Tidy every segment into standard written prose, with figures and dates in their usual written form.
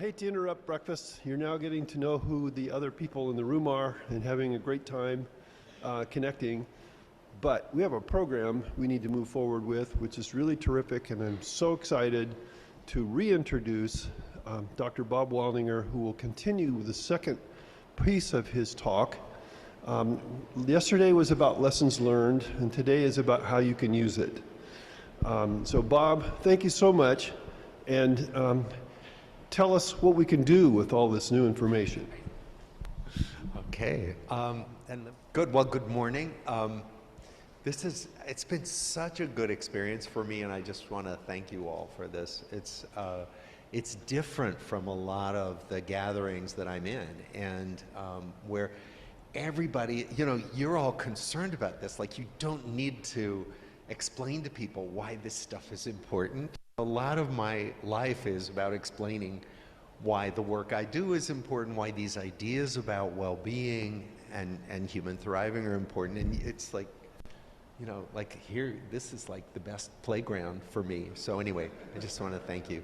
I hate to interrupt breakfast. You're now getting to know who the other people in the room are and having a great time connecting. But we have a program we need to move forward with, which is really terrific, and I'm so excited to reintroduce Dr. Bob Waldinger, who will continue with the second piece of his talk. Yesterday was about lessons learned, and today is about how you can use it. So Bob, thank you so much, and tell us what we can do with all this new information. Okay, good morning. It's been such a good experience for me, and I just want to thank you all for this. It's different from a lot of the gatherings that I'm in, and where everybody, you're all concerned about this. Like, you don't need to explain to people why this stuff is important. A lot of my life is about explaining why the work I do is important, why these ideas about well-being and human thriving are important. And it's like, here, this is like the best playground for me. So anyway, I just want to thank you.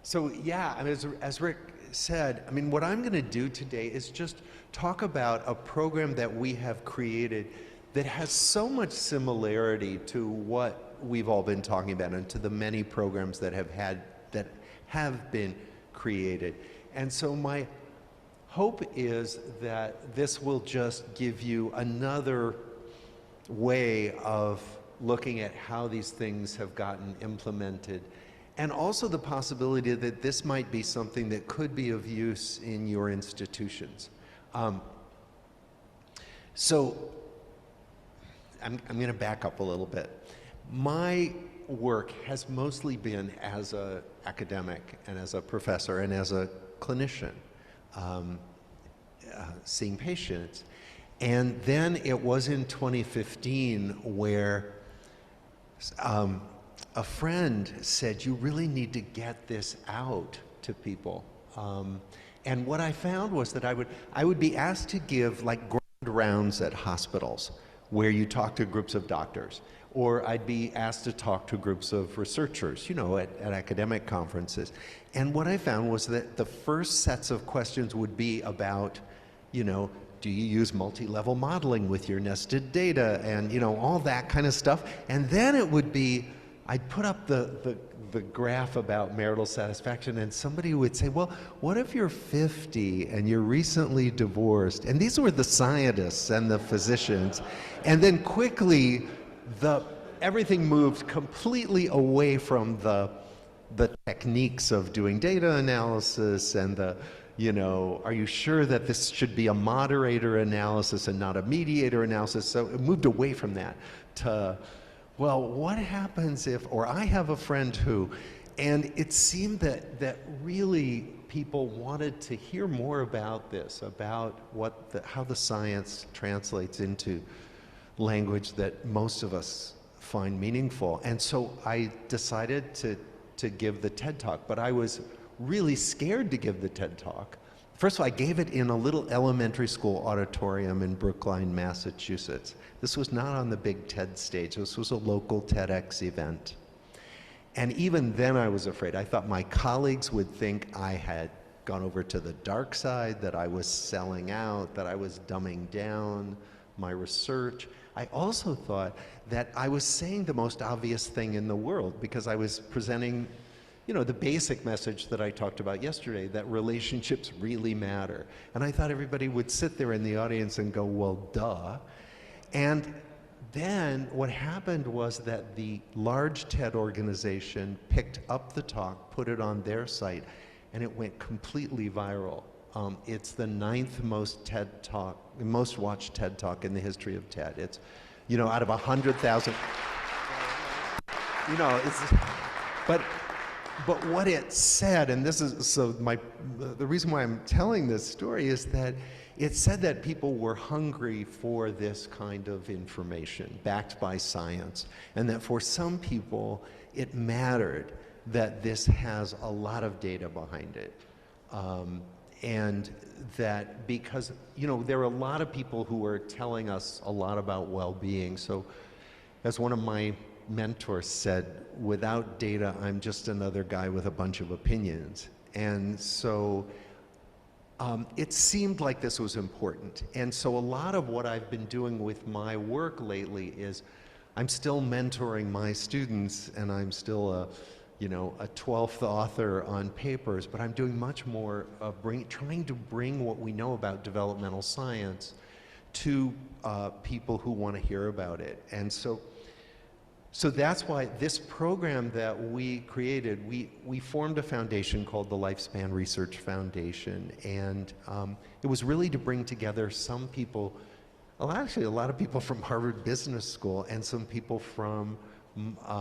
So yeah, I mean, as Rick said, I mean, what I'm going to do today is just talk about a program that we have created that has so much similarity to what we've all been talking about and to the many programs that have been created. And so my hope is that this will just give you another way of looking at how these things have gotten implemented, and also the possibility that this might be something that could be of use in your institutions. So I'm going to back up a little bit. My work has mostly been as an academic and as a professor and as a clinician, seeing patients. And then it was in 2015 where a friend said, you really need to get this out to people. And what I found was that I would be asked to give like grand rounds at hospitals where you talk to groups of doctors, or I'd be asked to talk to groups of researchers, at academic conferences. And what I found was that the first sets of questions would be about, do you use multi-level modeling with your nested data, and all that kind of stuff. And then it would be, I'd put up the graph about marital satisfaction, and somebody would say, well, what if you're 50 and you're recently divorced? And these were the scientists and the physicians. And then quickly, everything moved completely away from the techniques of doing data analysis and are you sure that this should be a moderator analysis and not a mediator analysis? So it moved away from that to, well, what happens if, or I have a friend who, and it seemed that really people wanted to hear more about this, about how the science translates into language that most of us find meaningful. And so I decided to give the TED Talk, but I was really scared to give the TED Talk. First of all, I gave it in a little elementary school auditorium in Brookline, Massachusetts. This was not on the big TED stage. This was a local TEDx event. And even then I was afraid. I thought my colleagues would think I had gone over to the dark side, that I was selling out, that I was dumbing down my research. I also thought that I was saying the most obvious thing in the world, because I was presenting the basic message that I talked about yesterday, that relationships really matter. And I thought everybody would sit there in the audience and go, well, duh. And then what happened was that the large TED organization picked up the talk, put it on their site, and it went completely viral. It's the 9th most watched TED Talk in the history of TED. It's, out of 100,000, but what it said, and this is, the reason why I'm telling this story is that it said that people were hungry for this kind of information backed by science, and that for some people it mattered that this has a lot of data behind it. And that because, there are a lot of people who are telling us a lot about well-being. So as one of my mentors said, without data, I'm just another guy with a bunch of opinions. And so it seemed like this was important. And so a lot of what I've been doing with my work lately is I'm still mentoring my students, and I'm still a 12th author on papers, but I'm doing much more of trying to bring what we know about developmental science to people who want to hear about it. And so that's why this program that we created, we formed a foundation called the Lifespan Research Foundation, and it was really to bring together some people, well, actually a lot of people from Harvard Business School and some people from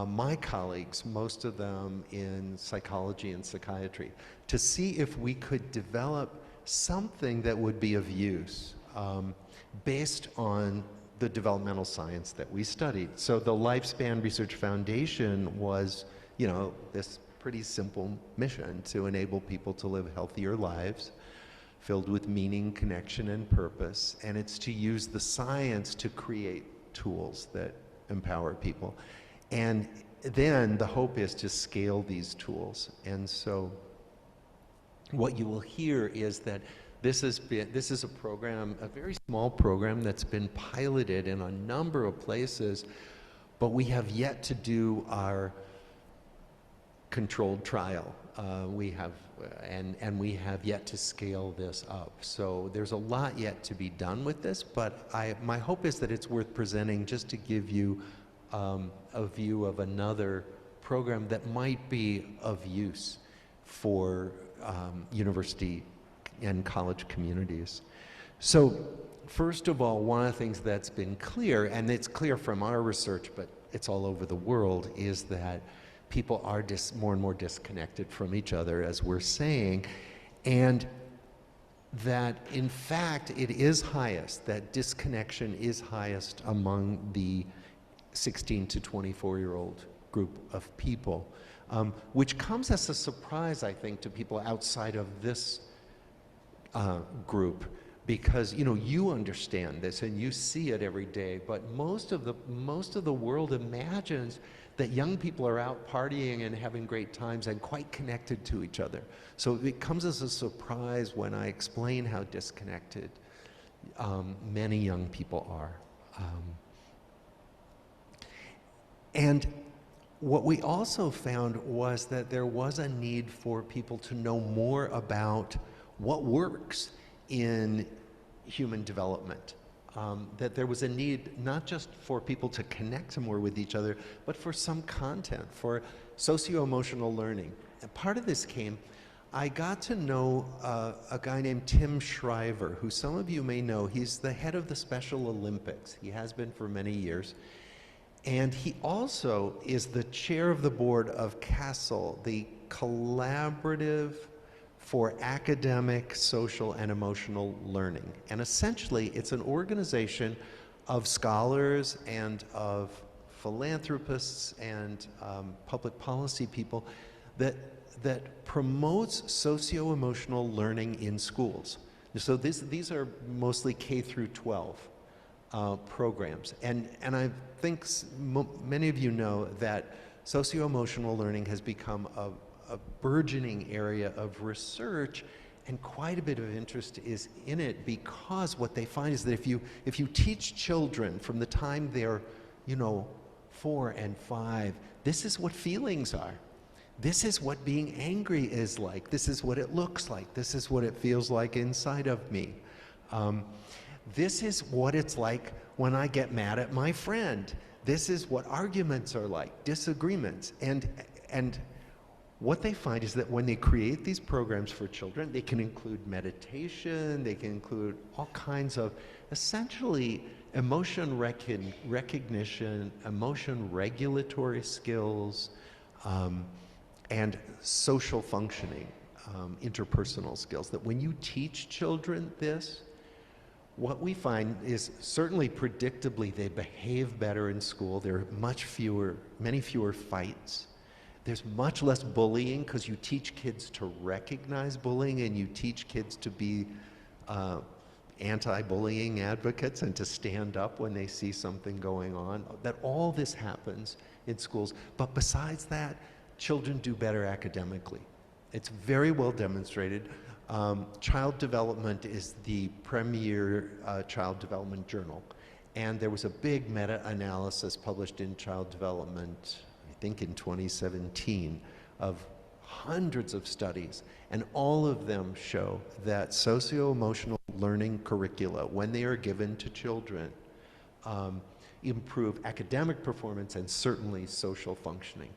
my colleagues, most of them in psychology and psychiatry, to see if we could develop something that would be of use based on the developmental science that we studied. So the Lifespan Research Foundation was, this pretty simple mission to enable people to live healthier lives filled with meaning, connection, and purpose. And it's to use the science to create tools that empower people. And then the hope is to scale these tools. And so what you will hear is that this is a program, a very small program that's been piloted in a number of places, but we have yet to do our controlled trial. We have yet to scale this up. So there's a lot yet to be done with this, but my hope is that it's worth presenting just to give you a view of another program that might be of use for university and college communities. So first of all, one of the things that's been clear, and it's clear from our research, but it's all over the world, is that people are more and more disconnected from each other, as we're saying, and that in fact it is highest, that disconnection is highest among the 16 to 24-year-old group of people, which comes as a surprise, I think, to people outside of this group, because you understand this and you see it every day, but most of the world imagines that young people are out partying and having great times and quite connected to each other. So it comes as a surprise when I explain how disconnected many young people are. And what we also found was that there was a need for people to know more about what works in human development. That there was a need not just for people to connect more with each other, but for some content, for socio-emotional learning. And part of this came, I got to know a guy named Tim Shriver, who some of you may know. He's the head of the Special Olympics. He has been for many years. And he also is the chair of the board of CASEL, the Collaborative for Academic, Social, and Emotional Learning. And essentially, it's an organization of scholars and of philanthropists and public policy people that promotes socio-emotional learning in schools. So these are mostly K through 12 programs. And I think many of you know that socio-emotional learning has become a burgeoning area of research, and quite a bit of interest is in it, because what they find is that if you teach children from the time they're 4 and 5, this is what feelings are. This is what being angry is like. This is what it looks like. This is what it feels like inside of me. This is what it's like when I get mad at my friend. This is what arguments are like, disagreements. And what they find is that when they create these programs for children, they can include meditation, they can include all kinds of essentially emotion recognition, emotion regulatory skills, and social functioning, interpersonal skills. That when you teach children this, what we find is certainly predictably they behave better in school. There are many fewer fights. There's much less bullying, because you teach kids to recognize bullying, and you teach kids to be anti-bullying advocates and to stand up when they see something going on. That all this happens in schools. But besides that, children do better academically. It's very well demonstrated. Child Development is the premier child development journal. And there was a big meta-analysis published in Child Development, I think in 2017, of hundreds of studies. And all of them show that socio-emotional learning curricula, when they are given to children, improve academic performance and certainly social functioning.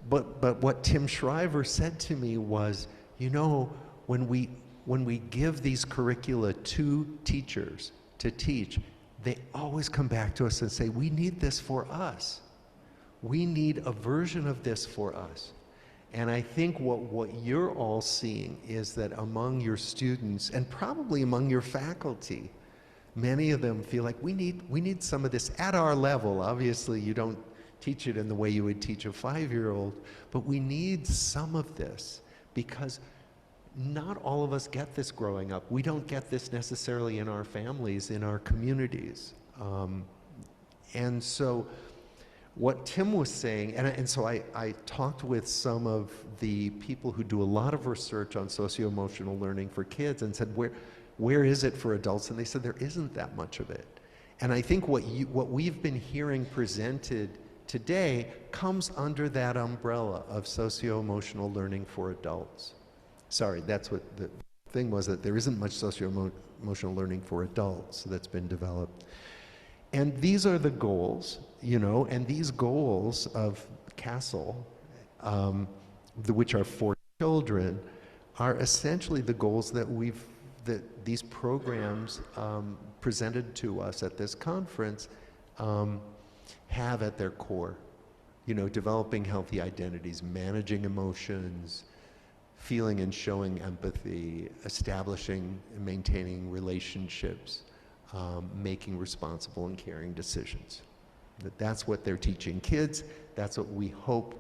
But what Tim Shriver said to me was, you know, when we give these curricula to teachers to teach, they always come back to us and say, we need this for us. We need a version of this for us. And I think what you're all seeing is that among your students, and probably among your faculty, many of them feel like we need some of this at our level. Obviously, you don't teach it in the way you would teach a 5-year-old, but we need some of this because not all of us get this growing up. We don't get this necessarily in our families, in our communities. And so what Tim was saying, and so I talked with some of the people who do a lot of research on socio-emotional learning for kids and said, where is it for adults? And they said there isn't that much of it. And I think what we've been hearing presented today comes under that umbrella of socio-emotional learning for adults. Sorry, that's what the thing was, that there isn't much socio-emotional learning for adults that's been developed. And these are the goals, you know, and these goals of CASTLE, which are for children, are essentially the goals that these programs presented to us at this conference have at their core. You know, developing healthy identities, managing emotions, feeling and showing empathy, establishing and maintaining relationships, making responsible and caring decisions. That's what they're teaching kids. That's what we hope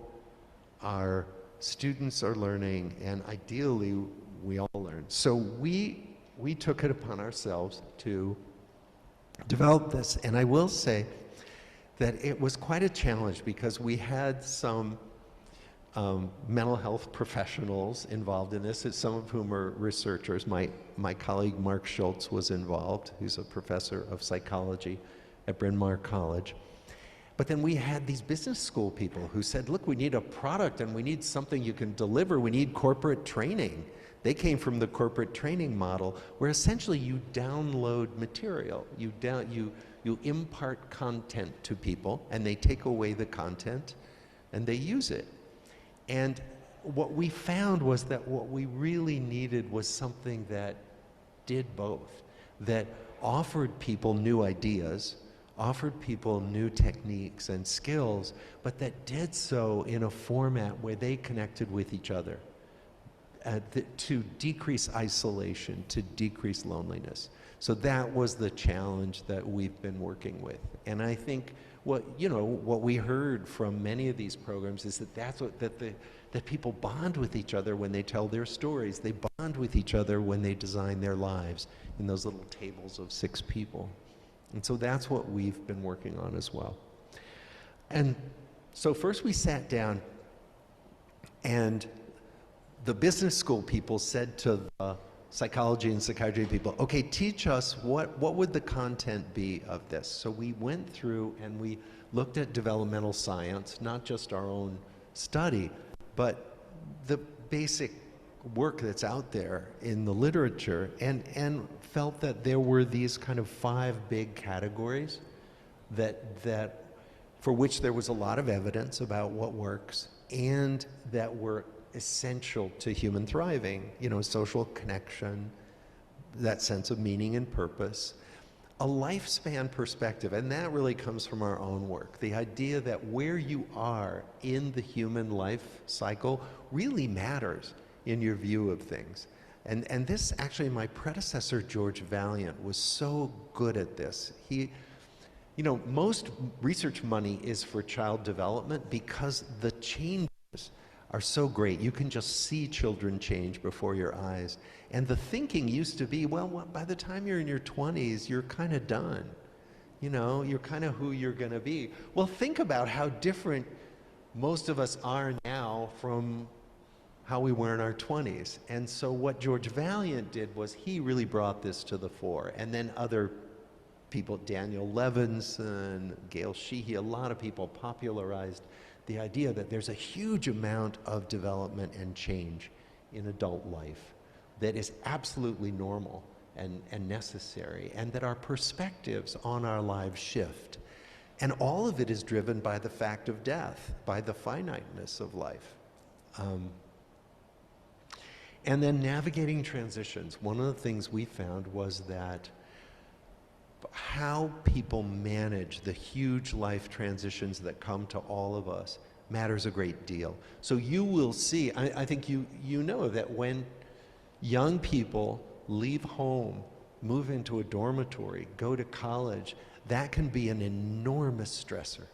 our students are learning, and ideally we all learn. So we took it upon ourselves to develop this, and I will say that it was quite a challenge because we had some mental health professionals involved in this, some of whom are researchers. My colleague Mark Schultz was involved, who's a professor of psychology at Bryn Mawr College. But then we had these business school people who said, look, we need a product and we need something you can deliver. We need corporate training. They came from the corporate training model where essentially you download material. You impart content to people and they take away the content and they use it. And what we found was that what we really needed was something that did both, that offered people new ideas, offered people new techniques and skills, but that did so in a format where they connected with each other to decrease isolation, to decrease loneliness. So that was the challenge that we've been working with. And I think what we heard from many of these programs is that people bond with each other when they tell their stories. They bond with each other when they design their lives in those little tables of 6 people. And so that's what we've been working on as well. And so first we sat down, and the business school people said to the psychology and psychiatry people, okay, teach us what would the content be of this? So we went through and we looked at developmental science, not just our own study, but the basic work that's out there in the literature, and felt that there were these kind of 5 big categories that for which there was a lot of evidence about what works and that were essential to human thriving. You know, social connection, that sense of meaning and purpose, a lifespan perspective, and that really comes from our own work. The idea that where you are in the human life cycle really matters in your view of things. And this, actually, my predecessor, George Valiant, was so good at this. Most research money is for child development because the changes are so great. You can just see children change before your eyes. And the thinking used to be, well, by the time you're in your 20s, you're kind of done. You know, you're kind of who you're going to be. Well, think about how different most of us are now from how we were in our 20s. And so what George Valiant did was he really brought this to the fore. And then other people, Daniel Levinson, Gail Sheehy, a lot of people popularized the idea that there's a huge amount of development and change in adult life that is absolutely normal and necessary, and that our perspectives on our lives shift. And all of it is driven by the fact of death, by the finiteness of life. And then navigating transitions. One of the things we found was that how people manage the huge life transitions that come to all of us matters a great deal. So you will see, I think you know that when young people leave home, move into a dormitory, go to college, that can be an enormous stressor.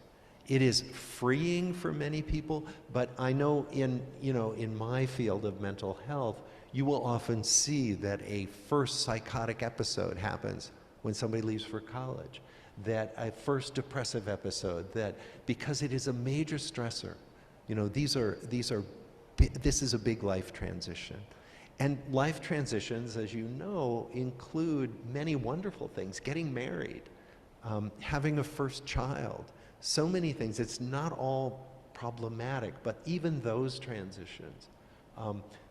It is freeing for many people, but I know in my field of mental health, you will often see that a first psychotic episode happens when somebody leaves for college, that a first depressive episode, that because it is a major stressor, this is a big life transition. And life transitions, as you know, include many wonderful things, getting married, having a first child, so many things. It's not all problematic, but even those transitions.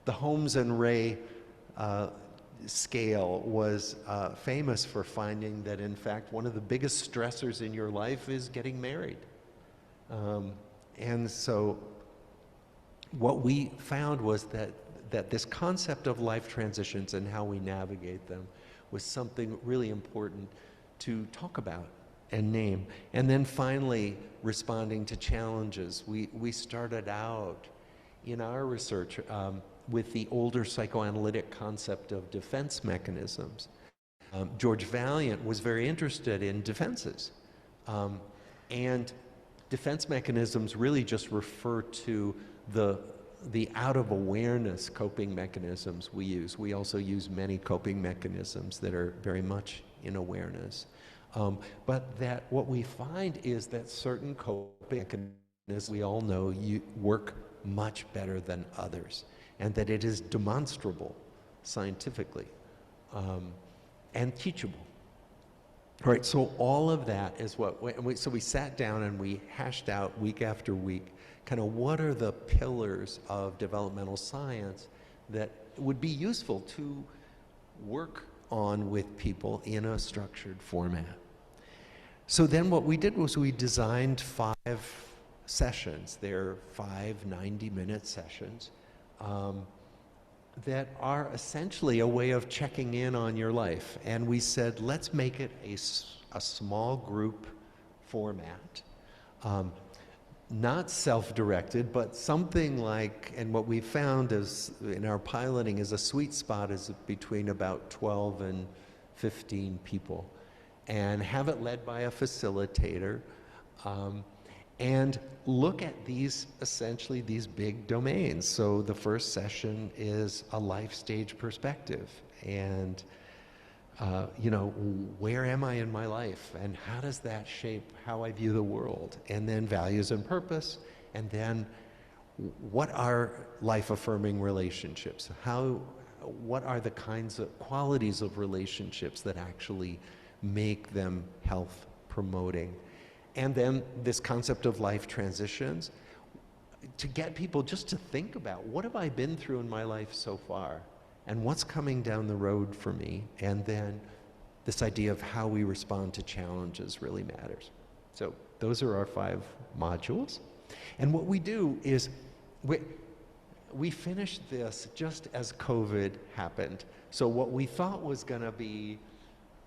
The Holmes and Ray scale was famous for finding that, in fact, one of the biggest stressors in your life is getting married. And so what we found was that this concept of life transitions and how we navigate them was something really important to talk about and name. And then finally, responding to challenges. We started out in our research with the older psychoanalytic concept of defense mechanisms. George Valiant was very interested in defenses. And defense mechanisms really just refer to the out-of-awareness coping mechanisms we use. We also use many coping mechanisms that are very much in awareness. But that what we find is that certain coping mechanisms, we all know, work much better than others, and that it is demonstrable scientifically and teachable. All right, so all of that is so we sat down and we hashed out week after week kind of what are the pillars of developmental science that would be useful to work on with people in a structured format. So then what we did was we designed 5 sessions. They're 5 90-minute sessions that are essentially a way of checking in on your life. And we said, let's make it a small group format. Not self-directed, but something like, and what we found is in our piloting is a sweet spot is between about 12 and 15 people, and have it led by a facilitator, and look at essentially these big domains. So the first session is a life stage perspective, and where am I in my life, and how does that shape how I view the world? And then values and purpose, and then what are life-affirming relationships? What are the kinds of qualities of relationships that actually make them health-promoting? And then this concept of life transitions, to get people just to think about, what have I been through in my life so far? And what's coming down the road for me? And then this idea of how we respond to challenges really matters. So those are our 5 modules. And what we do is we finished this just as COVID happened. So what we thought was going to be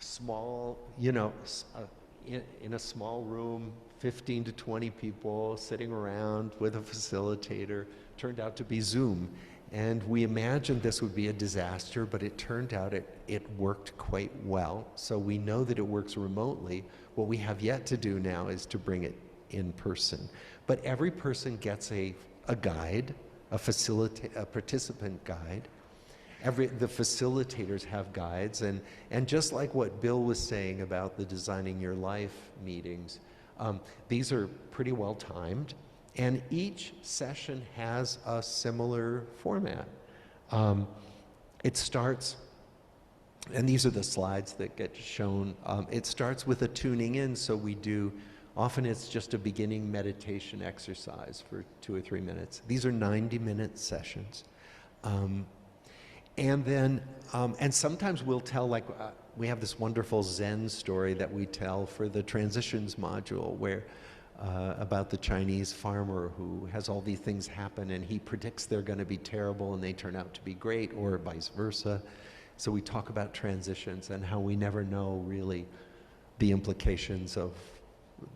small, in a small room, 15 to 20 people sitting around with a facilitator, turned out to be Zoom. And we imagined this would be a disaster, but it turned out it worked quite well. So we know that it works remotely. What we have yet to do now is to bring it in person. But every person gets a guide, a participant guide. The facilitators have guides, and just like what Bill was saying about the Designing Your Life meetings, these are pretty well timed. And each session has a similar format. Um, it starts, and these are the slides that get shown. It starts with a tuning in, so we do, often it's just a beginning meditation exercise for 2 or 3 minutes. These are 90-minute sessions. And then, and sometimes we'll tell, like, we have this wonderful Zen story that we tell for the transitions module where, about the Chinese farmer who has all these things happen and he predicts they're going to be terrible and they turn out to be great, or vice versa. So we talk about transitions and how we never know really the implications of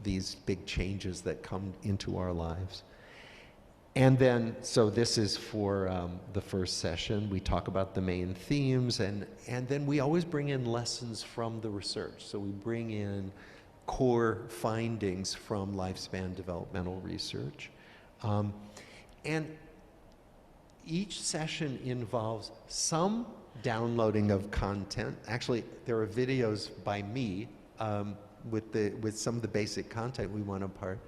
these big changes that come into our lives. And then, so this is for the first session. We talk about the main themes, and then we always bring in lessons from the research. So we bring in core findings from lifespan developmental research. And each session involves some downloading of content. Actually, there are videos by me with some of the basic content we want to impart.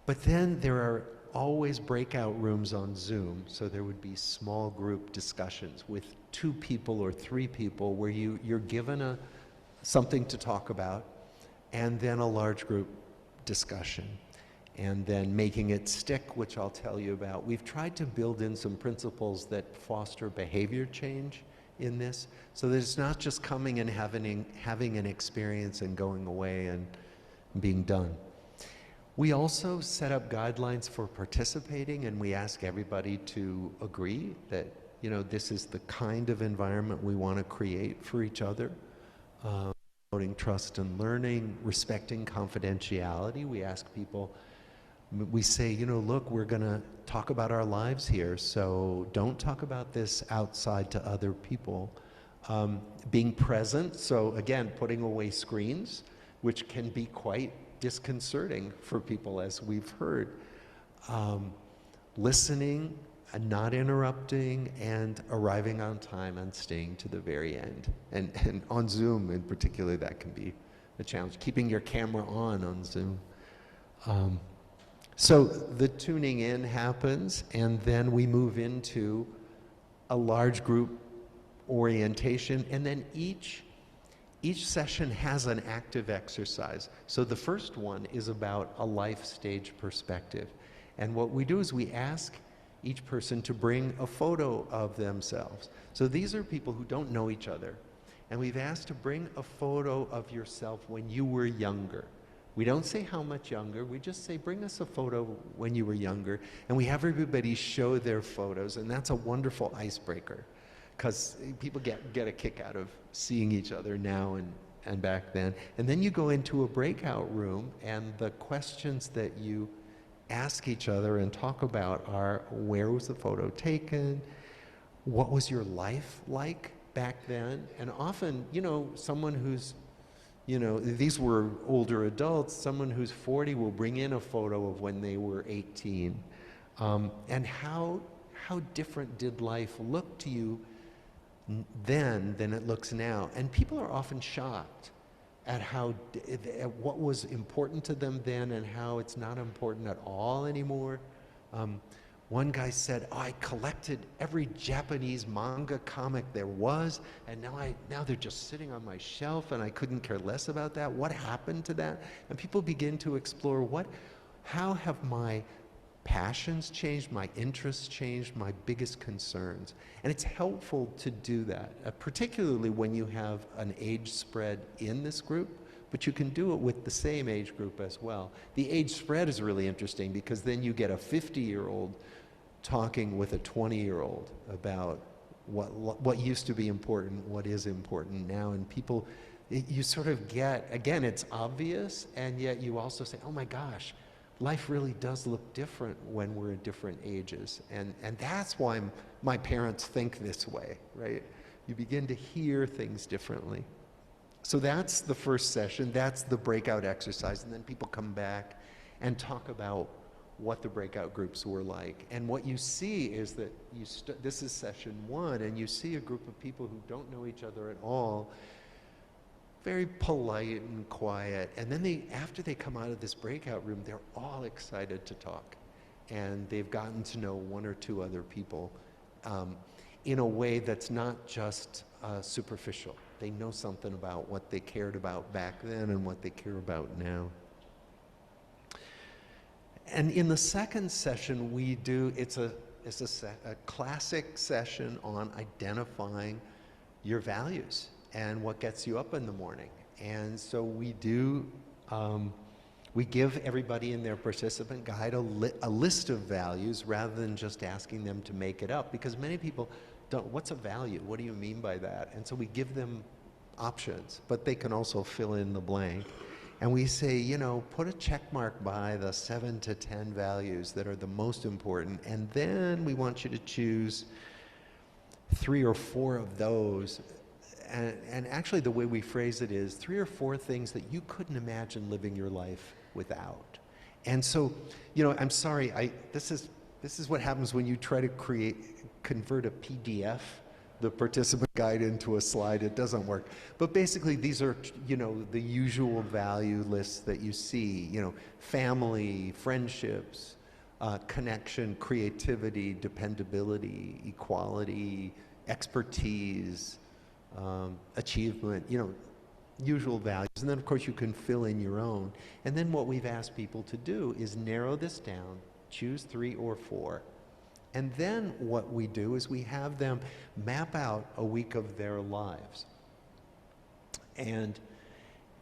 But then there are always breakout rooms on Zoom, so there would be small group discussions with 2 people or 3 people where you're given something to talk about, and then a large group discussion, and then making it stick, which I'll tell you about. We've tried to build in some principles that foster behavior change in this, so that it's not just coming and having an experience and going away and being done. We also set up guidelines for participating, and we ask everybody to agree that, you know, this is the kind of environment we want to create for each other. Promoting trust and learning, respecting confidentiality. We ask people, we say, you know, look, we're going to talk about our lives here, so don't talk about this outside to other people. Being present, so again, putting away screens, which can be quite disconcerting for people, as we've heard. Listening and not interrupting, and arriving on time and staying to the very end. And on Zoom in particular, that can be a challenge, keeping your camera on Zoom. So the tuning in happens, and then we move into a large group orientation, and then each session has an active exercise. So the first one is about a life stage perspective. And what we do is we ask each person to bring a photo of themselves. So these are people who don't know each other. And we've asked to bring a photo of yourself when you were younger. We don't say how much younger, we just say bring us a photo when you were younger. And we have everybody show their photos, and that's a wonderful icebreaker, because people get a kick out of seeing each other now and back then. And then you go into a breakout room, and the questions that you ask each other and talk about are, where was the photo taken? What was your life like back then? And often, you know, someone who's, you know, these were older adults, someone who's 40 will bring in a photo of when they were 18. And how different did life look to you then than it looks now? And people are often shocked at at what was important to them then and how it's not important at all anymore. One guy said, oh, I collected every Japanese manga comic there was, and now they're just sitting on my shelf, and I couldn't care less about that. What happened to that? And people begin to explore, how have my passions changed, my interests changed, my biggest concerns? And it's helpful to do that, particularly when you have an age spread in this group, but you can do it with the same age group as well. The age spread is really interesting, because then you get a 50-year-old talking with a 20-year-old about what used to be important, what is important now, and people, you sort of get, again, it's obvious, and yet you also say, oh my gosh, life really does look different when we're at different ages. And that's why my parents think this way, right? You begin to hear things differently. So that's the first session, that's the breakout exercise, and then people come back and talk about what the breakout groups were like. And what you see is that this is session 1, and you see a group of people who don't know each other at all, very polite and quiet, and then after they come out of this breakout room, they're all excited to talk. and they've gotten to know one or two other people in a way that's not just superficial. They know something about what they cared about back then and what they care about now. And in the second session, we do, it's a classic session on identifying your values and what gets you up in the morning. And so we do, we give everybody in their participant guide a list of values rather than just asking them to make it up, because many people don't, what's a value? What do you mean by that? And so we give them options, but they can also fill in the blank. And we say, you know, put a check mark by the 7 to 10 values that are the most important, and then we want you to choose 3 or 4 of those. And actually the way we phrase it is 3 or 4 things that you couldn't imagine living your life without. And so, you know, I'm sorry, this is what happens when you try to convert a PDF, the participant guide, into a slide. It doesn't work. But basically these are, you know, the usual value lists that you see, you know, family, friendships, connection, creativity, dependability, equality, expertise, achievement, you know, usual values. And then of course you can fill in your own. And then what we've asked people to do is narrow this down, choose 3 or 4. And then what we do is we have them map out a week of their lives. And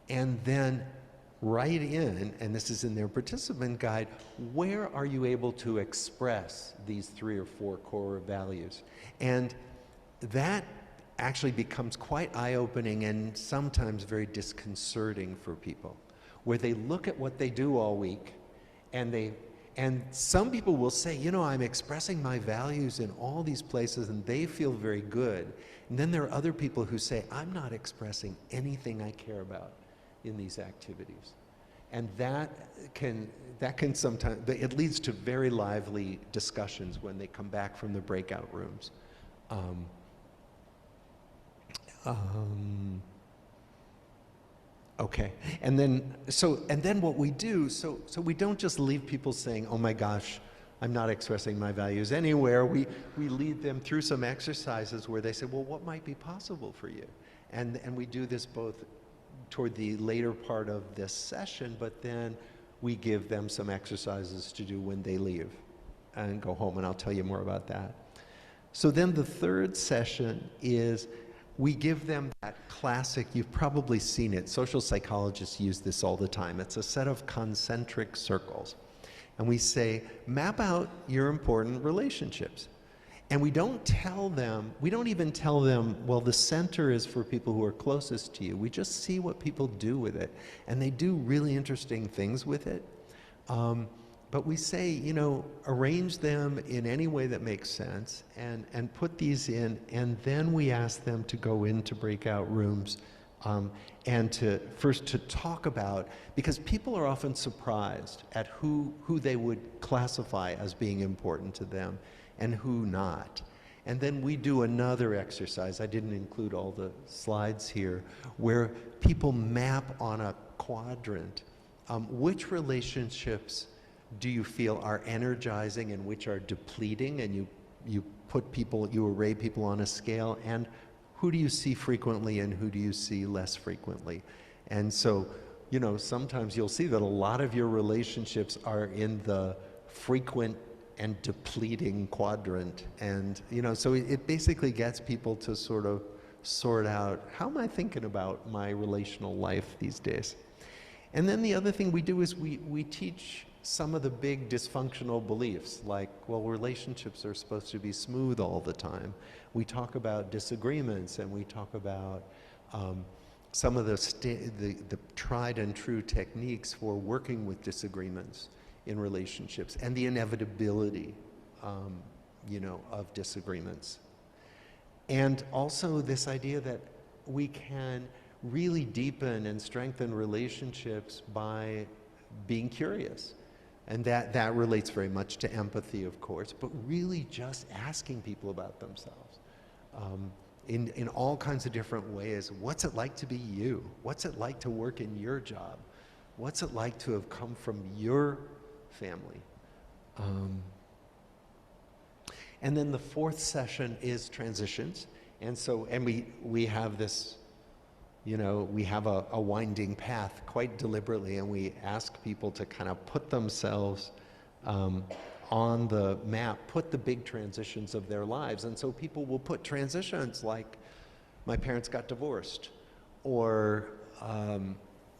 then write in, and this is in their participant guide, where are you able to express these 3 or 4 core values? And that actually becomes quite eye-opening and sometimes very disconcerting for people, where they look at what they do all week, and some people will say, you know, I'm expressing my values in all these places and they feel very good. And then there are other people who say, I'm not expressing anything I care about in these activities. And that can sometimes, it leads to very lively discussions when they come back from the breakout rooms. Okay, and then what we do, so we don't just leave people saying, oh my gosh, I'm not expressing my values anywhere. We lead them through some exercises where they say, well, what might be possible for you? And we do this both toward the later part of this session, but then we give them some exercises to do when they leave and go home, and I'll tell you more about that. So then the third session is, we give them that classic, you've probably seen it, social psychologists use this all the time. It's a set of concentric circles. And we say, map out your important relationships. And we don't even tell them, well, the center is for people who are closest to you. We just see what people do with it. And they do really interesting things with it. But we say, you know, arrange them in any way that makes sense and put these in, and then we ask them to go into breakout rooms and to talk about, because people are often surprised at who they would classify as being important to them and who not. And then we do another exercise, I didn't include all the slides here, where people map on a quadrant which relationships do you feel are energizing and which are depleting, and you array people on a scale, and who do you see frequently and who do you see less frequently. And so, you know, sometimes you'll see that a lot of your relationships are in the frequent and depleting quadrant, and you know, so it basically gets people to sort of sort out, how am I thinking about my relational life these days? And then the other thing we do is we teach some of the big dysfunctional beliefs, like, well, relationships are supposed to be smooth all the time. We talk about disagreements, and we talk about some of the tried and true techniques for working with disagreements in relationships, and the inevitability, you know, of disagreements. And also this idea that we can really deepen and strengthen relationships by being curious. And that relates very much to empathy, of course, but really just asking people about themselves in all kinds of different ways. What's it like to be you? What's it like to work in your job? What's it like to have come from your family? And then the fourth session is transitions. And so, and we have this, you know, we have a winding path quite deliberately, and we ask people to kind of put themselves on the map, put the big transitions of their lives. And so people will put transitions like, my parents got divorced, or,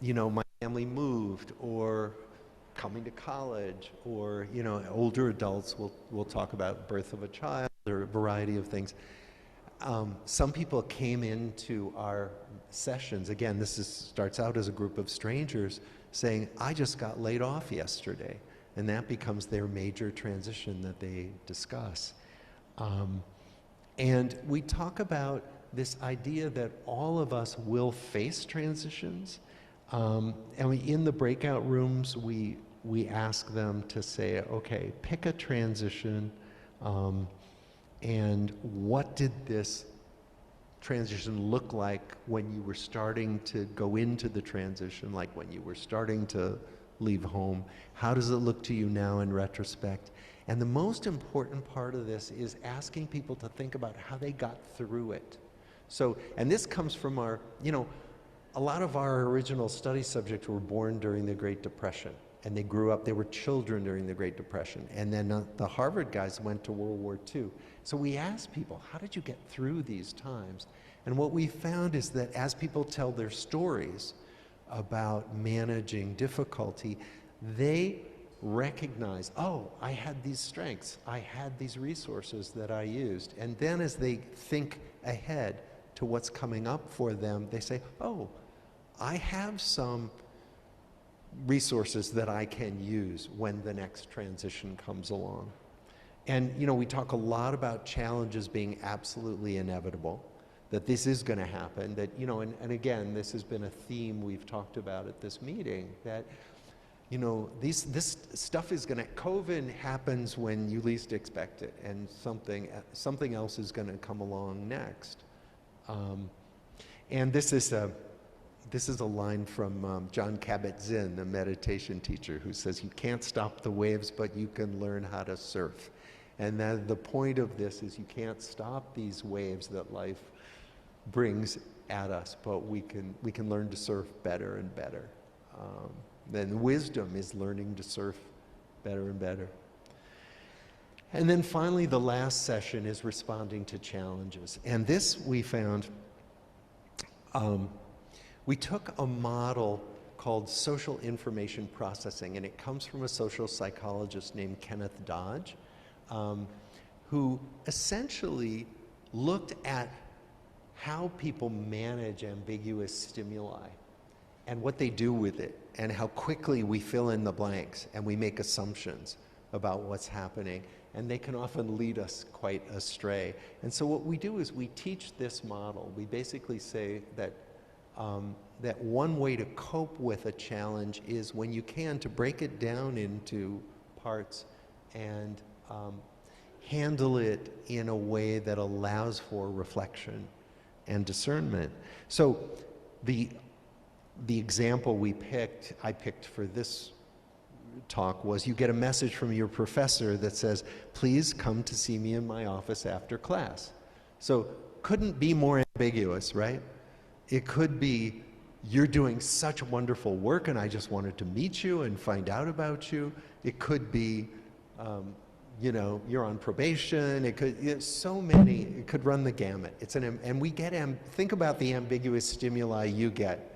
you know, my family moved, or coming to college, or, you know, older adults will talk about birth of a child, or a variety of things. Some people came into our sessions, again, starts out as a group of strangers, saying, I just got laid off yesterday. And that becomes their major transition that they discuss. And we talk about this idea that all of us will face transitions. And in the breakout rooms, we ask them to say, okay, pick a transition, and what did this transition look like when you were starting to go into the transition, like when you were starting to leave home? How does it look to you now in retrospect? And the most important part of this is asking people to think about how they got through it. So, and this comes from our, you know, a lot of our original study subjects were born during the Great Depression, and they grew up, they were children during the Great Depression. And then the Harvard guys went to World War II. So we asked people, how did you get through these times? And what we found is that as people tell their stories about managing difficulty, they recognize, oh, I had these strengths, I had these resources that I used. And then as they think ahead to what's coming up for them, they say, oh, I have some resources that I can use when the next transition comes along. And, you know, we talk a lot about challenges being absolutely inevitable, that this is going to happen, that, you know, and again, this has been a theme we've talked about at this meeting, that, you know, this stuff is going to, COVID happens when you least expect it, and something else is going to come along next. And this is a line from John Kabat-Zinn, the meditation teacher, who says, you can't stop the waves, but you can learn how to surf. And that the point of this is you can't stop these waves that life brings at us, but we can learn to surf better and better. Then wisdom is learning to surf better and better. And then finally, the last session is responding to challenges. And this we found, we took a model called social information processing, and it comes from a social psychologist named Kenneth Dodge, who essentially looked at how people manage ambiguous stimuli and what they do with it, and how quickly we fill in the blanks and we make assumptions about what's happening, and they can often lead us quite astray. And so what we do is we teach this model. We basically say that that one way to cope with a challenge is, when you can, to break it down into parts and handle it in a way that allows for reflection and discernment. So the example I picked for this talk was, you get a message from your professor that says, please come to see me in my office after class. So couldn't be more ambiguous, right? It could be, you're doing such wonderful work and I just wanted to meet you and find out about you. It could be, you know, you're on probation. It could, you know, so many, it could run the gamut. And we get, think about the ambiguous stimuli you get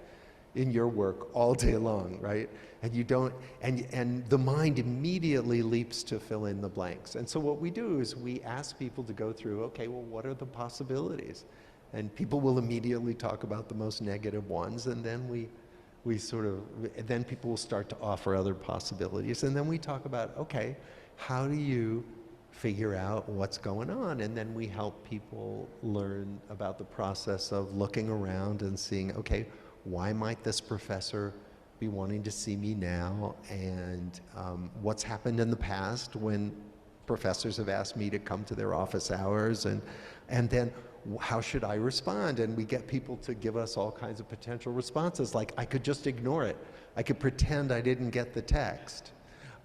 in your work all day long, right? And you don't, and the mind immediately leaps to fill in the blanks. And so what we do is we ask people to go through, okay, well, what are the possibilities? And people will immediately talk about the most negative ones, and then then people will start to offer other possibilities. And then we talk about, okay, how do you figure out what's going on? And then we help people learn about the process of looking around and seeing, okay, why might this professor be wanting to see me now? And what's happened in the past when professors have asked me to come to their office hours? And then how should I respond? And we get people to give us all kinds of potential responses, like, I could just ignore it. I could pretend I didn't get the text.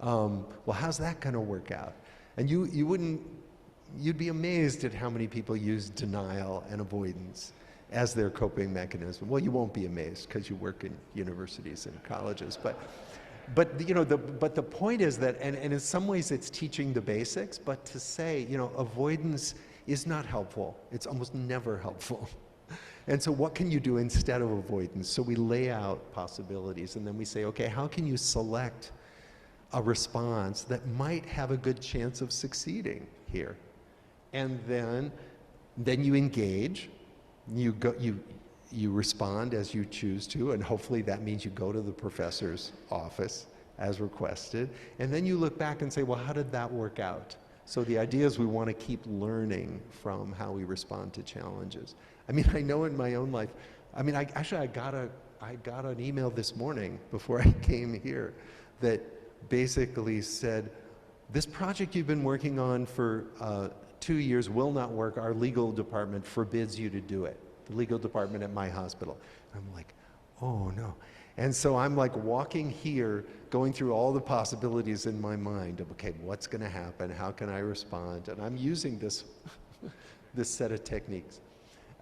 Well, how's that going to work out? And you'd be amazed at how many people use denial and avoidance as their coping mechanism. Well, you won't be amazed because you work in universities and colleges, but the point is that, and in some ways it's teaching the basics, but to say, avoidance is not helpful. It's almost never helpful. And so what can you do instead of avoidance? So we lay out possibilities, and then we say, okay, how can you select a response that might have a good chance of succeeding here? And then you engage, you respond as you choose to, and hopefully that means you go to the professor's office as requested, and then you look back and say, well, how did that work out? So the idea is we want to keep learning from how we respond to challenges. I mean, I know in my own life, I got an email this morning before I came here that basically said, this project you've been working on for 2 years will not work. Our legal department forbids you to do it. The legal department at my hospital. I'm like, oh no. And so I'm like walking here, going through all the possibilities in my mind of, okay, what's going to happen? How can I respond? And I'm using this, this set of techniques.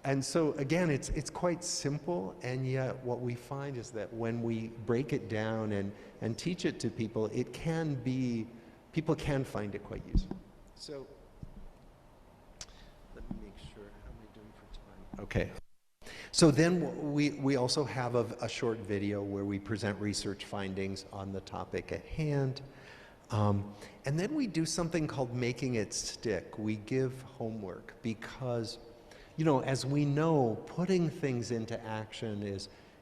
And so again, it's quite simple, and yet what we find is that when we break it down and teach it to people, people can find it quite useful. So let me make sure, how am I doing for time? Okay. So then we also have a short video where we present research findings on the topic at hand. And then we do something called making it stick. We give homework because, as we know, putting things into action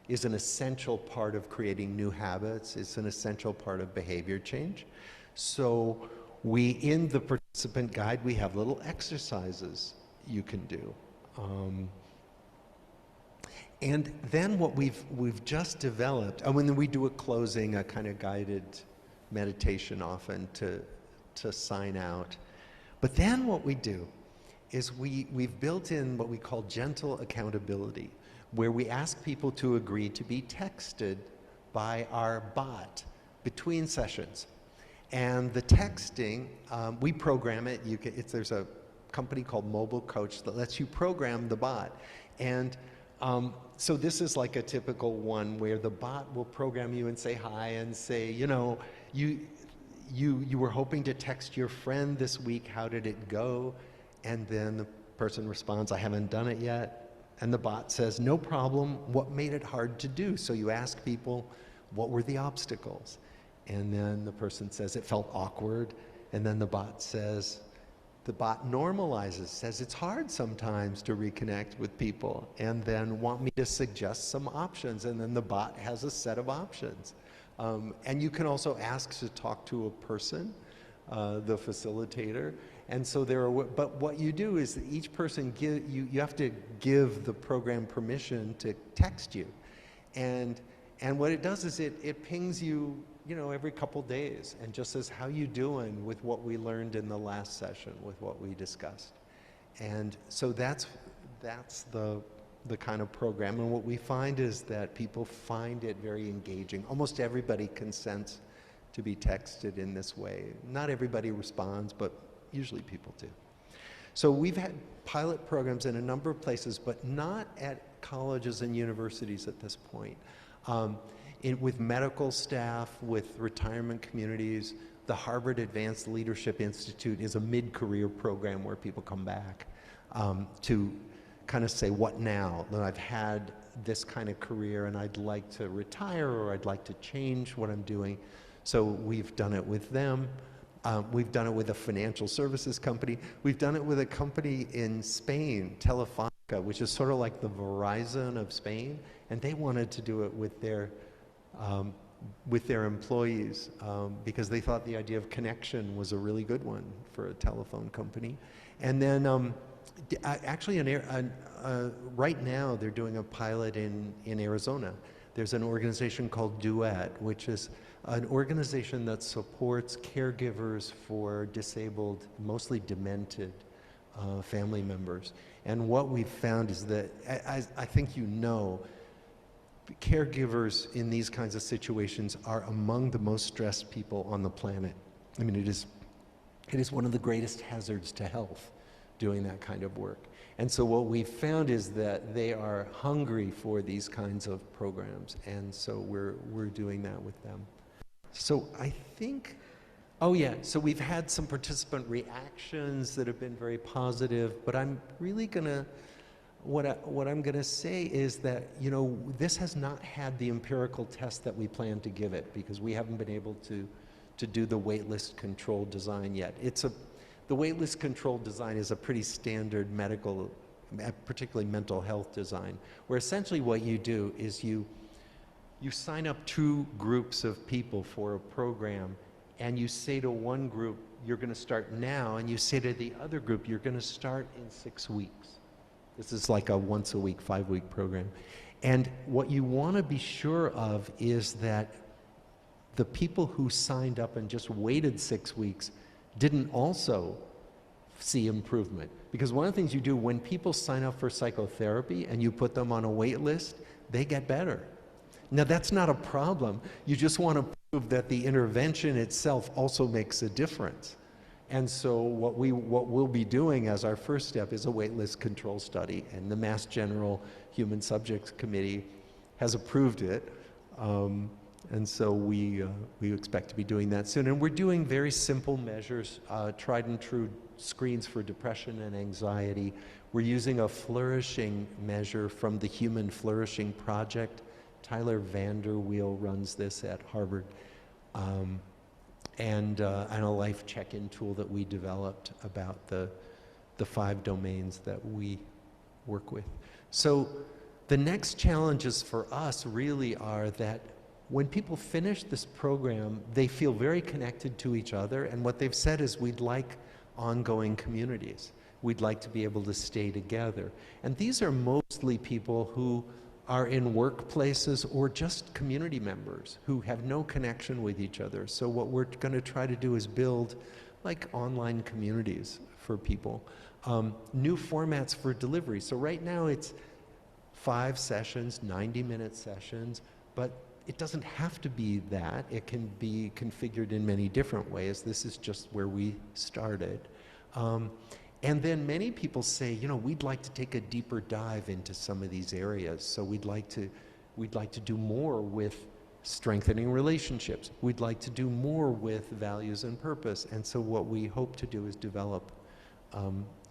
is an essential part of creating new habits. It's an essential part of behavior change. So in the participant guide, we have little exercises you can do. And then what we've just developed, and when we do a closing, a kind of guided meditation often to sign out. But then what we do is we've built in what we call gentle accountability, where we ask people to agree to be texted by our bot between sessions. And the texting, we program it. There's a company called Mobile Coach that lets you program the bot. And so this is like a typical one where the bot will program you and say hi and say, you were hoping to text your friend this week, how did it go? And then the person responds, I haven't done it yet. And the bot says, no problem, what made it hard to do? So you ask people, what were the obstacles? And then the person says, it felt awkward. And then the bot normalizes, says it's hard sometimes to reconnect with people, and then want me to suggest some options, and then the bot has a set of options. And you can also ask to talk to a person, the facilitator, and so but what you do is that each person, you have to give the program permission to text you. And what it does is it pings you, every couple days and just says, how you doing with what we learned in the last session, with what we discussed. And so that's the kind of program. And what we find is that people find it very engaging. Almost everybody consents to be texted in this way. Not everybody responds, but usually people do. So we've had pilot programs in a number of places, but not at colleges and universities at this point. With medical staff, with retirement communities, the Harvard Advanced Leadership Institute is a mid-career program where people come back to kind of say, what now? That I've had this kind of career and I'd like to retire, or I'd like to change what I'm doing. So we've done it with them. We've done it with a financial services company. We've done it with a company in Spain, Telefonica, which is sort of like the Verizon of Spain, and they wanted to do it with their employees because they thought the idea of connection was a really good one for a telephone company. And then actually right now they're doing a pilot in Arizona. There's an organization called Duet, which is an organization that supports caregivers for disabled, mostly demented family members. And what we've found is that, I think caregivers in these kinds of situations are among the most stressed people on the planet. I mean, it is one of the greatest hazards to health, doing that kind of work. And so what we've found is that they are hungry for these kinds of programs, and so we're doing that with them. So I think, oh yeah, so we've had some participant reactions that have been very positive, but I'm really gonna, what I'm gonna say is that, you know, this has not had the empirical test that we plan to give it, because we haven't been able to do the waitlist controlled design yet. The waitlist controlled design is a pretty standard medical, particularly mental health design, where essentially what you do is you sign up 2 groups of people for a program, and you say to one group, you're going to start now, and you say to the other group, you're going to start in 6 weeks. This is like a once a week, 5-week program. And what you want to be sure of is that the people who signed up and just waited 6 weeks didn't also see improvement. Because one of the things you do when people sign up for psychotherapy and you put them on a wait list, they get better. Now that's not a problem. You just want to prove that the intervention itself also makes a difference. And so what we'll be doing as our first step is a waitlist control study, and the Mass General Human Subjects Committee has approved it. And so we expect to be doing that soon. And we're doing very simple measures, tried and true screens for depression and anxiety. We're using a flourishing measure from the Human Flourishing Project. Tyler Vanderweel runs this at Harvard. And a life check-in tool that we developed about the 5 domains that we work with. So the next challenges for us really are that when people finish this program, they feel very connected to each other, and what they've said is, we'd like ongoing communities. We'd like to be able to stay together. And these are mostly people who are in workplaces or just community members who have no connection with each other. So what we're going to try to do is build like online communities for people. New formats for delivery. So right now it's 5 sessions, 90-minute sessions, but it doesn't have to be that. It can be configured in many different ways. This is just where we started. And then many people say, you know, we'd like to take a deeper dive into some of these areas. So we'd like to do more with strengthening relationships. We'd like to do more with values and purpose. And so what we hope to do is develop,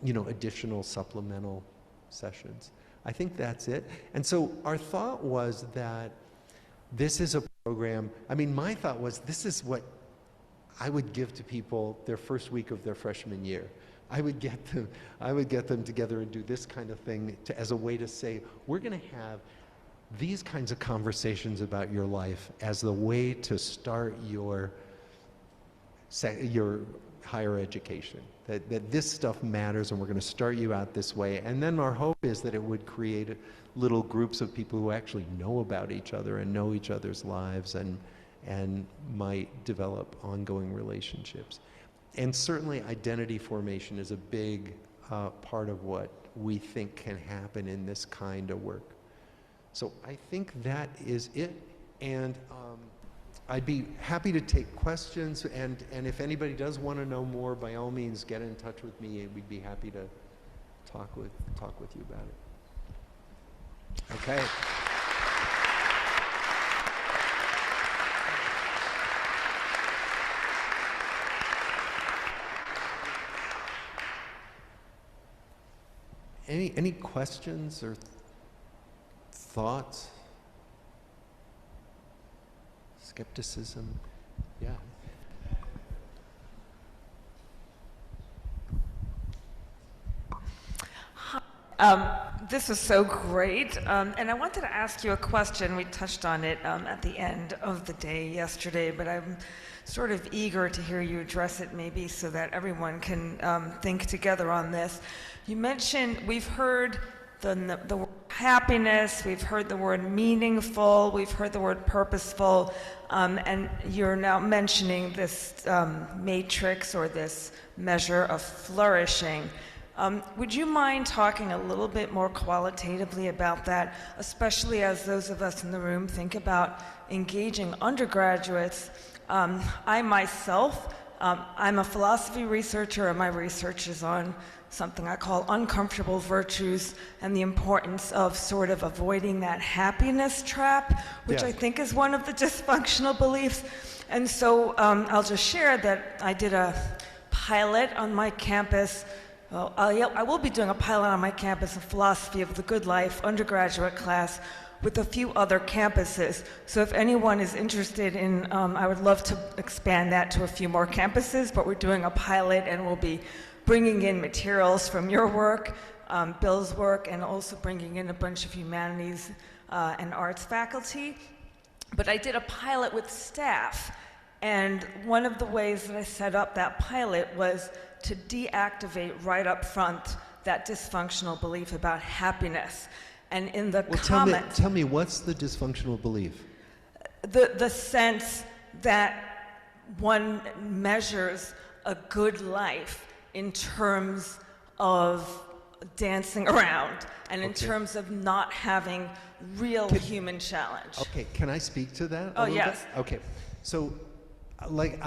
you know, additional supplemental sessions. I think that's it. And so our thought was that this is a program, I mean, my thought was, this is what I would give to people their first week of their freshman year. I would get them together and do this kind of thing as a way to say, we're going to have these kinds of conversations about your life as the way to start your higher education. That this stuff matters, and we're going to start you out this way. And then our hope is that it would create little groups of people who actually know about each other and know each other's lives and might develop ongoing relationships. And certainly identity formation is a big part of what we think can happen in this kind of work. So I think that is it. And I'd be happy to take questions, and if anybody does want to know more, by all means get in touch with me, and we'd be happy to talk with you about it. Okay. Any questions or thoughts? Skepticism? Yeah. This was so great, and I wanted to ask you a question. We touched on it at the end of the day yesterday, but I'm sort of eager to hear you address it, maybe so that everyone can think together on this. You mentioned, we've heard the word happiness, we've heard the word meaningful, we've heard the word purposeful, and you're now mentioning this matrix or this measure of flourishing. Would you mind talking a little bit more qualitatively about that, especially as those of us in the room think about engaging undergraduates? I myself, I'm a philosophy researcher, and my research is on something I call uncomfortable virtues and the importance of sort of avoiding that happiness trap, which I think is one of the dysfunctional beliefs. And so I'll just share that I did a pilot on my campus. Well, I will be doing a pilot on my campus of philosophy of the good life undergraduate class with a few other campuses. So if anyone is interested in, I would love to expand that to a few more campuses, but we're doing a pilot and we'll be bringing in materials from your work, Bill's work, and also bringing in a bunch of humanities and arts faculty. But I did a pilot with staff, and one of the ways that I set up that pilot was to deactivate right up front that dysfunctional belief about happiness. And in the comments... Tell me, what's the dysfunctional belief? The sense that one measures a good life in terms of dancing around and in terms of not having real human challenge. Okay, can I speak to that? Oh, yes. Bit? Okay, so like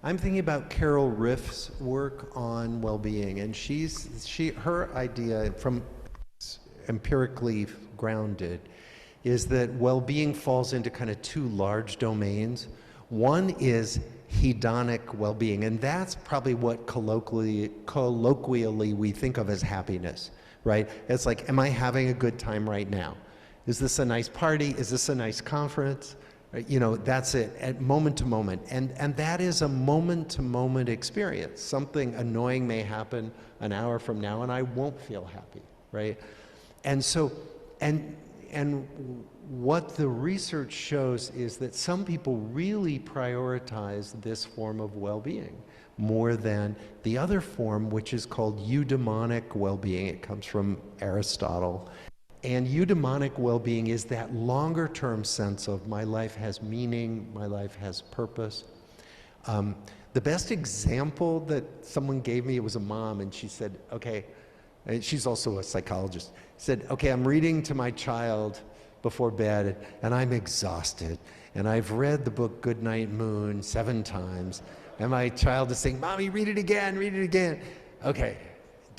I'm thinking about Carol Riff's work on well-being, and her idea, from empirically grounded, is that well-being falls into kind of two large domains. One is hedonic well-being, and that's probably what colloquially we think of as happiness, right? It's like, am I having a good time right now? Is this a nice party? Is this a nice conference? You know, that's it, at moment to moment. And that is a moment to moment experience. Something annoying may happen an hour from now and I won't feel happy, right? And so, and what the research shows is that some people really prioritize this form of well-being more than the other form, which is called eudaimonic well-being. It comes from Aristotle. And eudaimonic well-being is that longer-term sense of my life has meaning, my life has purpose. The best example that someone gave me, it was a mom, and she said, okay, and she's also a psychologist, said, okay, I'm reading to my child before bed, and I'm exhausted, and I've read the book Goodnight Moon 7 times, and my child is saying, Mommy, read it again, read it again. Okay,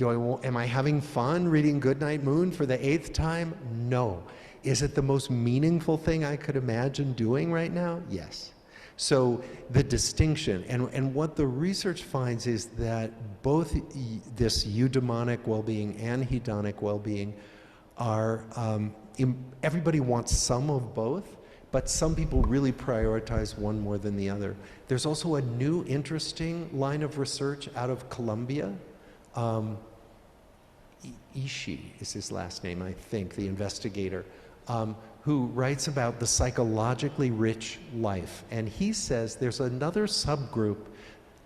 am I having fun reading Goodnight Moon for the 8th time? No. Is it the most meaningful thing I could imagine doing right now? Yes. So the distinction, and what the research finds is that both this eudaimonic well-being and hedonic well-being are, everybody wants some of both, but some people really prioritize one more than the other. There's also a new interesting line of research out of Columbia. Ishii is his last name, I think, the investigator, who writes about the psychologically rich life. And he says there's another subgroup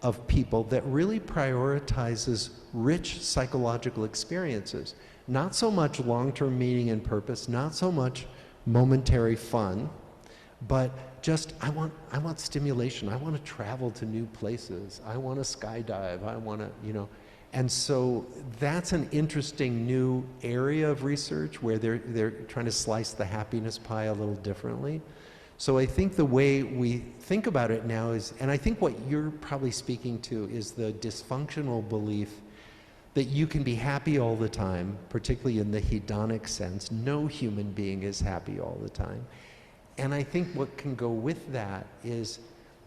of people that really prioritizes rich psychological experiences. Not so much long-term meaning and purpose, not so much momentary fun, but just I want stimulation. I want to travel to new places. I want to skydive. I want to, you know. And so that's an interesting new area of research where they're trying to slice the happiness pie a little differently. So I think the way we think about it now is, and I think what you're probably speaking to is the dysfunctional belief that you can be happy all the time, particularly in the hedonic sense. No human being is happy all the time. And I think what can go with that is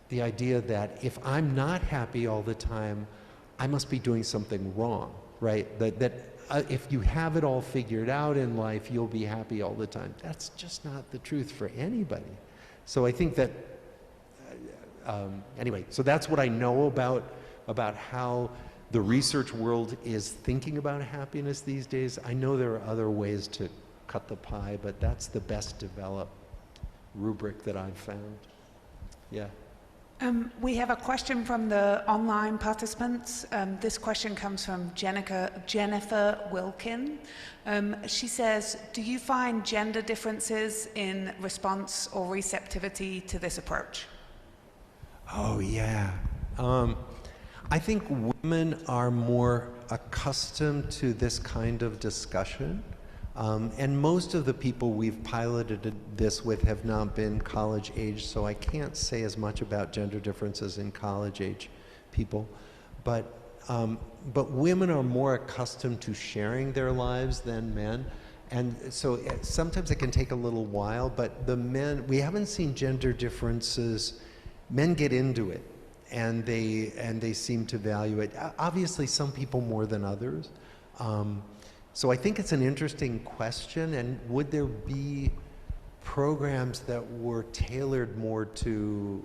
the idea that if I'm not happy all the time, I must be doing something wrong, right? That if you have it all figured out in life, you'll be happy all the time. That's just not the truth for anybody. So I think that, anyway, so that's what I know about how the research world is thinking about happiness these days. I know there are other ways to cut the pie, but that's the best developed rubric that I've found. Yeah. We have a question from the online participants. This question comes from Jennifer Wilkin. She says, do you find gender differences in response or receptivity to this approach? Oh, yeah. I think women are more accustomed to this kind of discussion. And most of the people we've piloted this with have not been college age, so I can't say as much about gender differences in college age people. But women are more accustomed to sharing their lives than men. And so sometimes it can take a little while, but the men, we haven't seen gender differences. Men get into it, and they seem to value it. Obviously, some people more than others. So I think it's an interesting question, and would there be programs that were tailored more to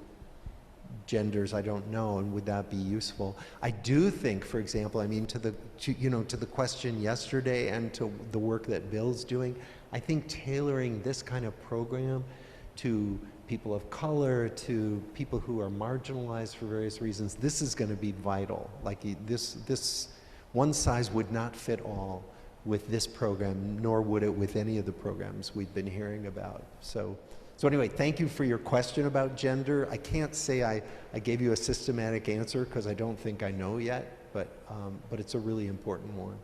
genders? I don't know, and would that be useful? I do think, for example, I mean, to the question yesterday and to the work that Bill's doing, I think tailoring this kind of program to people of color, to people who are marginalized for various reasons, this is going to be vital. Like this one size would not fit all with this program, nor would it with any of the programs we've been hearing about. So anyway, thank you for your question about gender. I can't say I gave you a systematic answer because I don't think I know yet, but it's a really important one.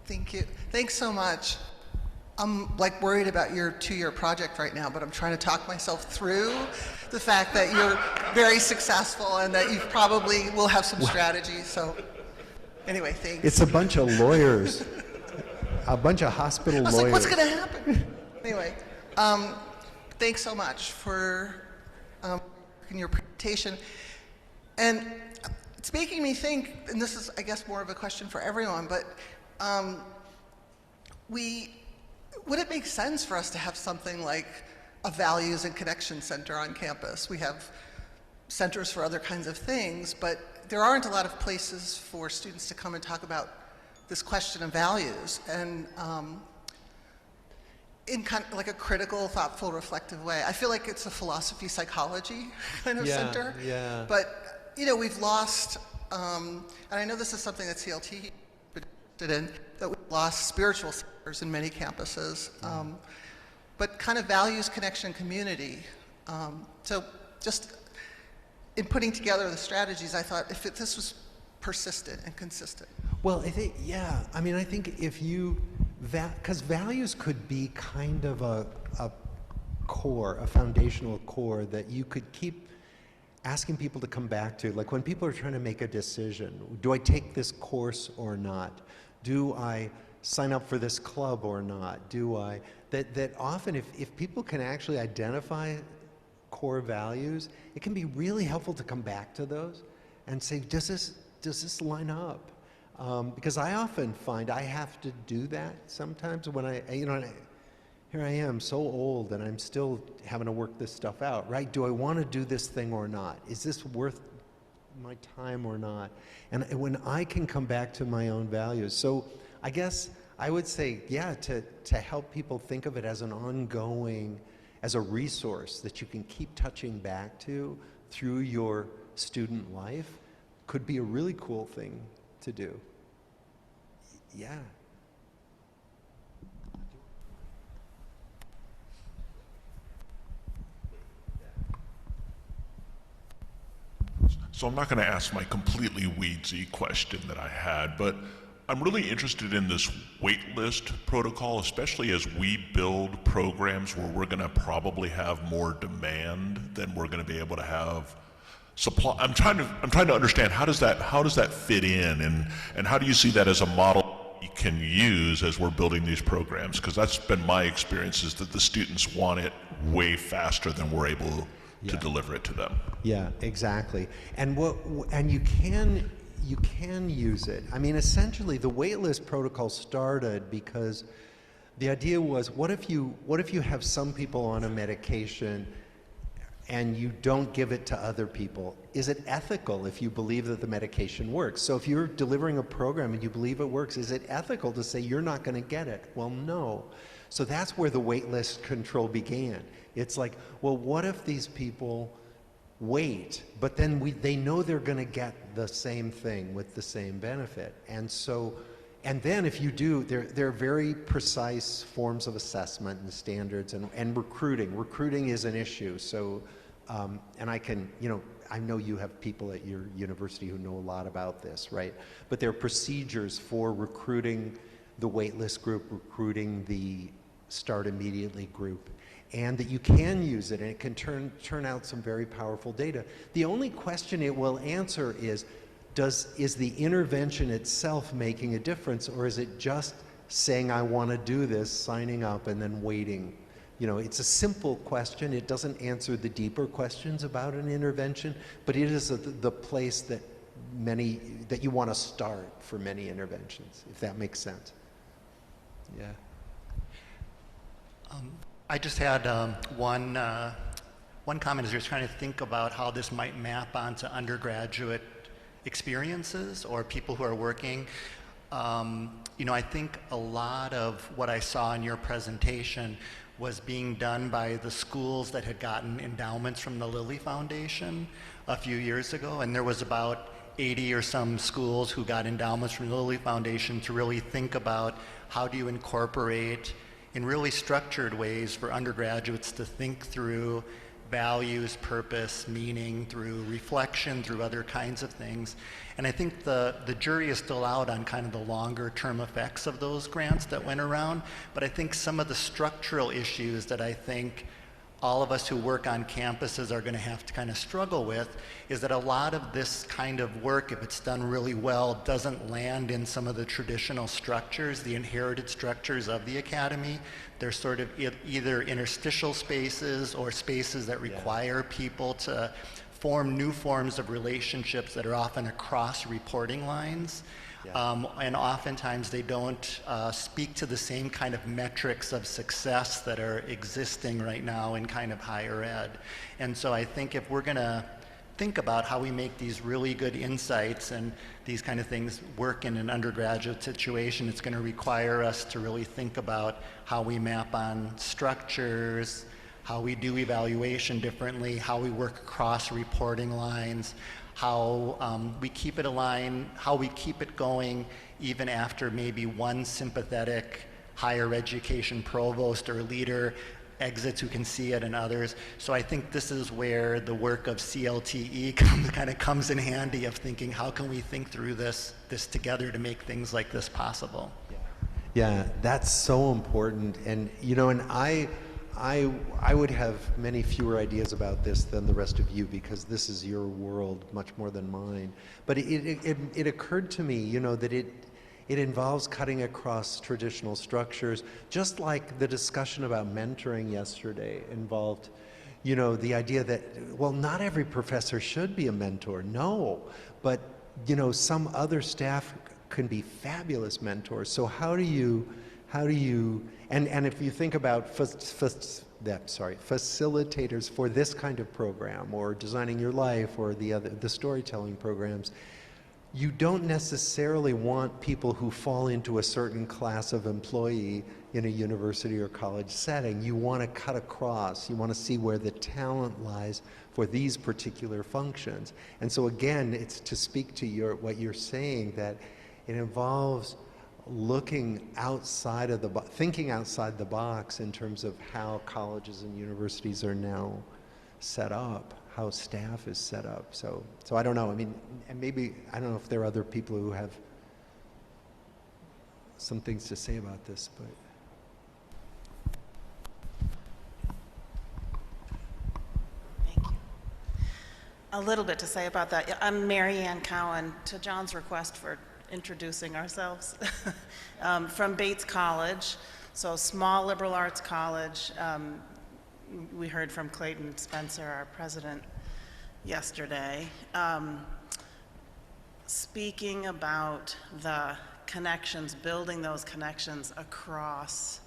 Thank you. Thanks so much. I'm like worried about your 2-year project right now, but I'm trying to talk myself through the fact that you're very successful and that you probably will have some strategy. So anyway, thanks. It's a bunch of lawyers, a bunch of hospital lawyers. I was like, what's going to happen? Anyway, thanks so much for your presentation. And it's making me think, and this is, I guess, more of a question for everyone, but would it make sense for us to have something like a values and connection center on campus? We have centers for other kinds of things, but there aren't a lot of places for students to come and talk about this question of values, and in kind of like a critical, thoughtful, reflective way. I feel like it's a philosophy, psychology kind of center. Yeah. But we've lost, and I know this is something that CLT in, that we lost spiritual centers in many campuses, but kind of values, connection, community. So just in putting together the strategies, I thought this was persistent and consistent. Well, I think, yeah, I mean, I think if you, because values could be kind of a core, a foundational core that you could keep asking people to come back to. Like when people are trying to make a decision, do I take this course or not? Do I sign up for this club or not? Do I, that often if people can actually identify core values, it can be really helpful to come back to those and say, does this line up? Because I often find I have to do that sometimes when here I am so old and I'm still having to work this stuff out, right? Do I want to do this thing or not? Is this worth my time or not? And when I can come back to my own values. So I guess I would say, yeah, to help people think of it as an ongoing, as a resource that you can keep touching back to through your student life could be a really cool thing to do. Yeah. So I'm not going to ask my completely weedsy question that I had, but I'm really interested in this wait list protocol, especially as we build programs where we're going to probably have more demand than we're going to be able to have supply. I'm trying to understand how does that fit in, and how do you see that as a model we can use as we're building these programs? Because that's been my experience, is that the students want it way faster than we're able to deliver it to them. Yeah, exactly. And you can use it. I mean, essentially, the waitlist protocol started because the idea was, what if you have some people on a medication and you don't give it to other people? Is it ethical if you believe that the medication works? So if you're delivering a program and you believe it works, is it ethical to say you're not going to get it? Well, no. So that's where the waitlist control began. It's like, well, what if these people wait, but then they know they're going to get the same thing with the same benefit. And so, and then if you do, there are very precise forms of assessment and standards, and recruiting. Recruiting is an issue. So, and I can, I know you have people at your university who know a lot about this, right? But there are procedures for recruiting the waitlist group, recruiting the Start Immediately group, and that you can use it, and it can turn out some very powerful data. The only question it will answer is the intervention itself making a difference, or is it just saying, I want to do this, signing up, and then waiting? It's a simple question. It doesn't answer the deeper questions about an intervention, but it is the place that you want to start for many interventions, if that makes sense. Yeah. I just had one comment as you're trying to think about how this might map onto undergraduate experiences or people who are working. I think a lot of what I saw in your presentation was being done by the schools that had gotten endowments from the Lilly Foundation a few years ago, and there was about 80 or some schools who got endowments from the Lilly Foundation to really think about how do you incorporate in really structured ways for undergraduates to think through values, purpose, meaning, through reflection, through other kinds of things. And I think the jury is still out on kind of the longer term effects of those grants that went around, but I think some of the structural issues that I think all of us who work on campuses are going to have to kind of struggle with is that a lot of this kind of work, if it's done really well, doesn't land in some of the traditional structures, the inherited structures of the academy. They're sort of either interstitial spaces or spaces that require people to form new forms of relationships that are often across reporting lines. And oftentimes they don't speak to the same kind of metrics of success that are existing right now in kind of higher ed. And so I think if we're going to think about how we make these really good insights and these kind of things work in an undergraduate situation, it's going to require us to really think about how we map on structures, how we do evaluation differently, how we work across reporting lines, how we keep it aligned, how we keep it going even after maybe one sympathetic higher education provost or leader exits who can see it and others. So I think this is where the work of CLTE kind of comes in handy of thinking how can we think through this together to make things like this possible. Yeah, that's so important. And and I would have many fewer ideas about this than the rest of you because this is your world much more than mine. But it occurred to me, that it involves cutting across traditional structures, just like the discussion about mentoring yesterday involved, the idea that, well, not every professor should be a mentor. No, but, some other staff can be fabulous mentors. So how do you, and if you think about facilitators for this kind of program or Designing Your Life or the storytelling programs, you don't necessarily want people who fall into a certain class of employee in a university or college setting. You want to cut across. You want to see where the talent lies for these particular functions. And so again, it's to speak to what you're saying, that it involves looking outside of thinking outside the box in terms of how colleges and universities are now set up, how staff is set up. So I don't know. I mean, and maybe, I don't know if there are other people who have some things to say about this, but. Thank you. A little bit to say about that. I'm Mary Ann Cowan, to John's request for introducing ourselves, from Bates College, so small liberal arts college. We heard from Clayton Spencer, our president, yesterday, speaking about the connections, building those connections across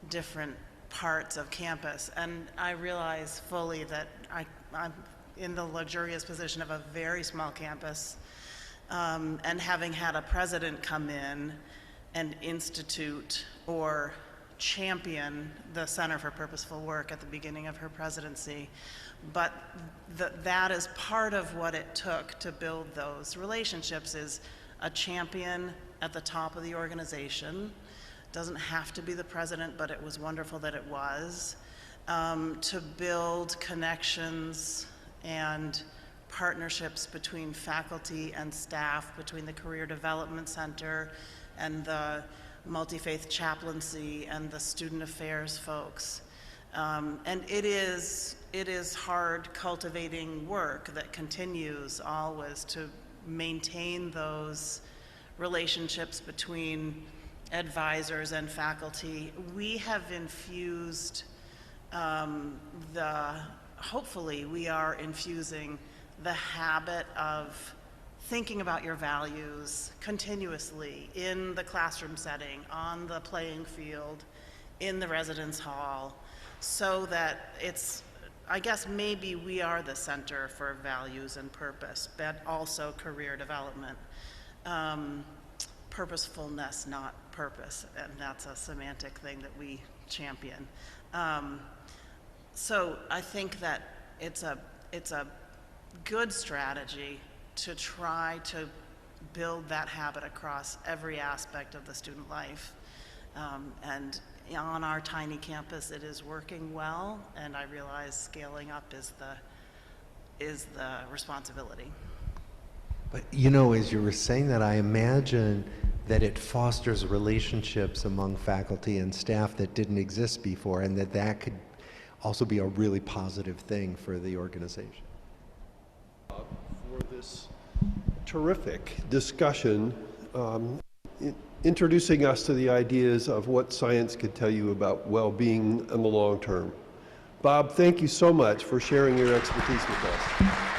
different parts of campus. And I realize fully that I'm in the luxurious position of a very small campus, and having had a president come in and institute or champion the Center for Purposeful Work at the beginning of her presidency. But that is part of what it took to build those relationships, is a champion at the top of the organization. Doesn't have to be the president, but it was wonderful that it was. To build connections and partnerships between faculty and staff, between the Career Development Center and the Multi-Faith Chaplaincy and the Student Affairs folks. And it is hard cultivating work that continues always to maintain those relationships between advisors and faculty. We have infused hopefully we are infusing the habit of thinking about your values continuously in the classroom setting, on the playing field, in the residence hall, so that it's, I guess maybe we are the center for values and purpose, but also career development. Purposefulness, not purpose, and that's a semantic thing that we champion. So I think that it's a good strategy to try to build that habit across every aspect of the student life. And on our tiny campus, it is working well, and I realize scaling up is the responsibility. But you know, as you were saying that, I imagine that it fosters relationships among faculty and staff that didn't exist before, and that could also be a really positive thing for the organization. For this terrific discussion, introducing us to the ideas of what science could tell you about well-being in the long term. Bob, thank you so much for sharing your expertise with us.